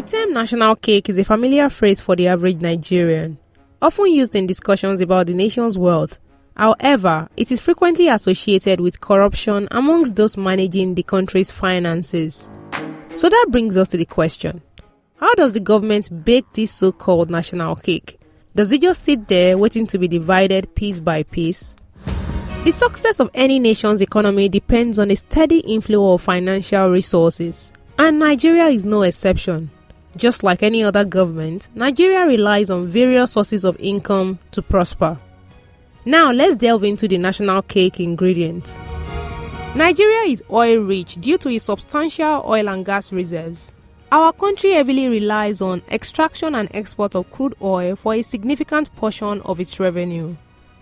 The term national cake is a familiar phrase for the average Nigerian, often used in discussions about the nation's wealth. However, it is frequently associated with corruption amongst those managing the country's finances. So that brings us to the question: how does the government bake this so-called national cake? Does it just sit there waiting to be divided piece by piece? The success of any nation's economy depends on a steady inflow of financial resources, and Nigeria is no exception. Just like any other government, Nigeria relies on various sources of income to prosper. Now let's delve into the national cake ingredients. Nigeria is oil-rich due to its substantial oil and gas reserves. Our country heavily relies on extraction and export of crude oil for a significant portion of its revenue.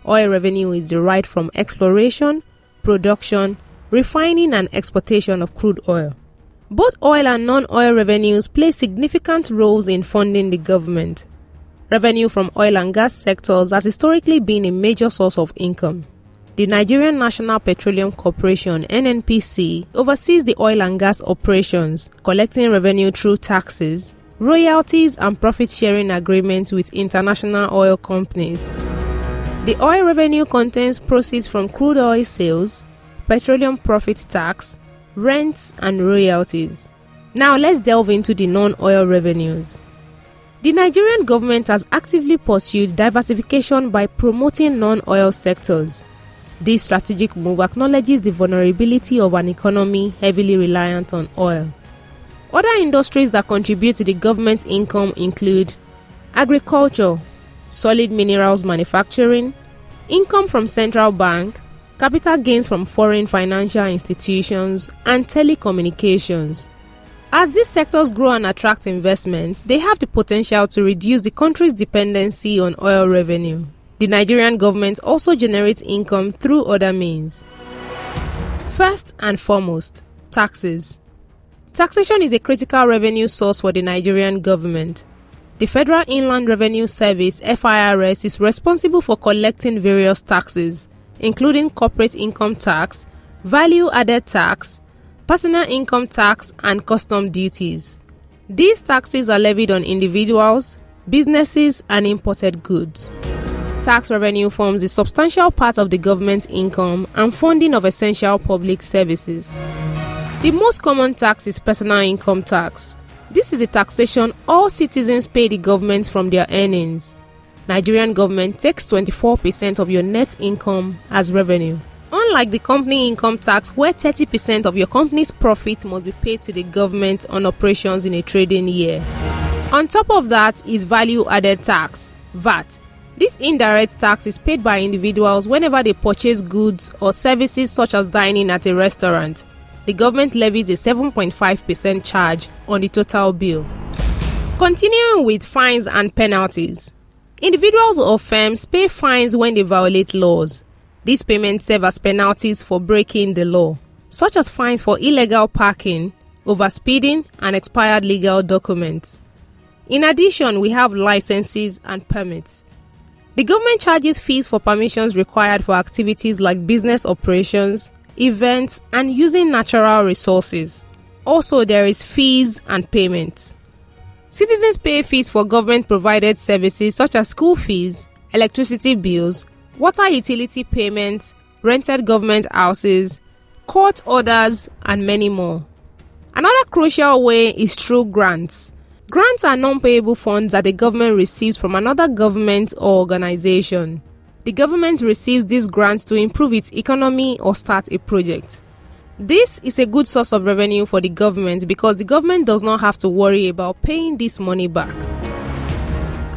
Oil revenue is derived from exploration, production, refining and exportation of crude oil. Both oil and non-oil revenues play significant roles in funding the government. Revenue from oil and gas sectors has historically been a major source of income. The Nigerian National Petroleum Corporation (NNPC) oversees the oil and gas operations, collecting revenue through taxes, royalties and profit-sharing agreements with international oil companies. The oil revenue contains proceeds from crude oil sales, petroleum profit tax, rents and royalties. Now let's delve into the non-oil revenues. The Nigerian government has actively pursued diversification by promoting non-oil sectors. This strategic move acknowledges the vulnerability of an economy heavily reliant on oil. Other industries that contribute to the government's income include agriculture, solid minerals manufacturing, income from central bank, capital gains from foreign financial institutions, and telecommunications. As these sectors grow and attract investments, they have the potential to reduce the country's dependency on oil revenue. The Nigerian government also generates income through other means. First and foremost, taxes. Taxation is a critical revenue source for the Nigerian government. The Federal Inland Revenue Service (FIRS) is responsible for collecting various taxes, including corporate income tax, value-added tax, personal income tax, and custom duties. These taxes are levied on individuals, businesses, and imported goods. Tax revenue forms a substantial part of the government's income and funding of essential public services. The most common tax is personal income tax. This is a taxation all citizens pay the government from their earnings. Nigerian government takes 24% of your net income as revenue. Unlike the company income tax, where 30% of your company's profit must be paid to the government on operations in a trading year. On top of that is value-added tax, VAT. This indirect tax is paid by individuals whenever they purchase goods or services such as dining at a restaurant. The government levies a 7.5% charge on the total bill. Continuing with fines and penalties. Individuals or firms pay fines when they violate laws. These payments serve as penalties for breaking the law, such as fines for illegal parking, overspeeding, and expired legal documents. In addition, we have licenses and permits. The government charges fees for permissions required for activities like business operations, events, and using natural resources. Also, there is fees and payments. Citizens pay fees for government-provided services such as school fees, electricity bills, water utility payments, rented government houses, court orders, and many more. Another crucial way is through grants. Grants are non-payable funds that the government receives from another government or organization. The government receives these grants to improve its economy or start a project. This is a good source of revenue for the government because the government does not have to worry about paying this money back.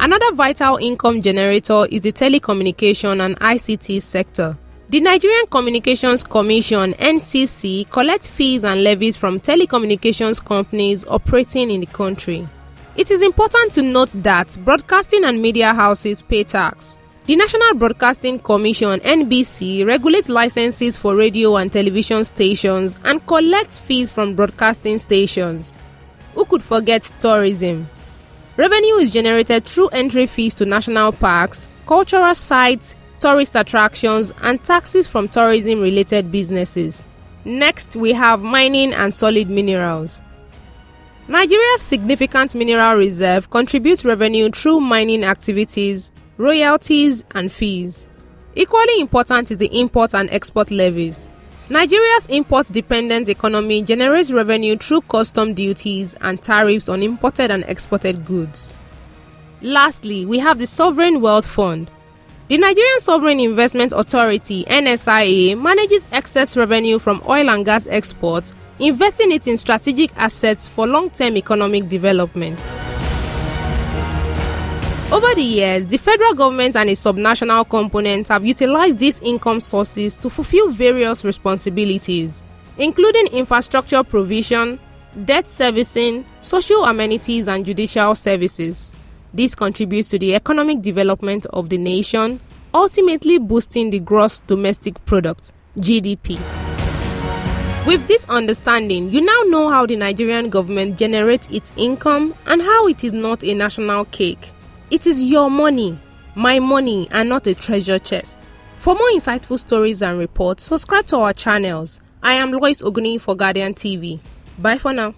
Another vital income generator is the telecommunication and ICT sector. The Nigerian Communications Commission (NCC) collects fees and levies from telecommunications companies operating in the country. It is important to note that broadcasting and media houses pay tax. The National Broadcasting Commission (NBC) regulates licenses for radio and television stations and collects fees from broadcasting stations. Who could forget tourism? Revenue is generated through entry fees to national parks, cultural sites, tourist attractions, and taxes from tourism-related businesses. Next, we have mining and solid minerals. Nigeria's significant mineral reserve contributes revenue through mining activities, royalties, and fees. Equally important is the import and export levies. Nigeria's import-dependent economy generates revenue through custom duties and tariffs on imported and exported goods. Lastly, we have the Sovereign Wealth Fund. The Nigerian Sovereign Investment Authority (NSIA) manages excess revenue from oil and gas exports, investing it in strategic assets for long-term economic development. Over the years, the federal government and its subnational components have utilized these income sources to fulfill various responsibilities, including infrastructure provision, debt servicing, social amenities, and judicial services. This contributes to the economic development of the nation, ultimately boosting the gross domestic product (GDP). With this understanding, you now know how the Nigerian government generates its income and how it is not a national cake. It is your money, my money, and not a treasure chest. For more insightful stories and reports, subscribe to our channels. I am Lois Oguni for Guardian TV. Bye for now.